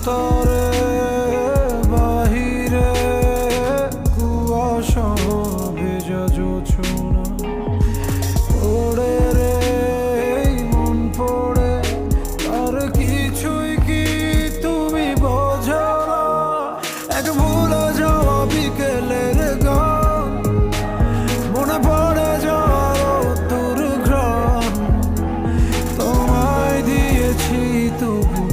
তরে বাহিরে কুয়াশা ভেজা জোছনা ওড়ে রে মন পড়ে আর কিছুই কি তুমি বোঝো না এক ভুলে যাওয়া বিকেলের গান মনে পড়ে যাওয়া তোর ঘ্রাণ তোমায় দিয়েছি তবু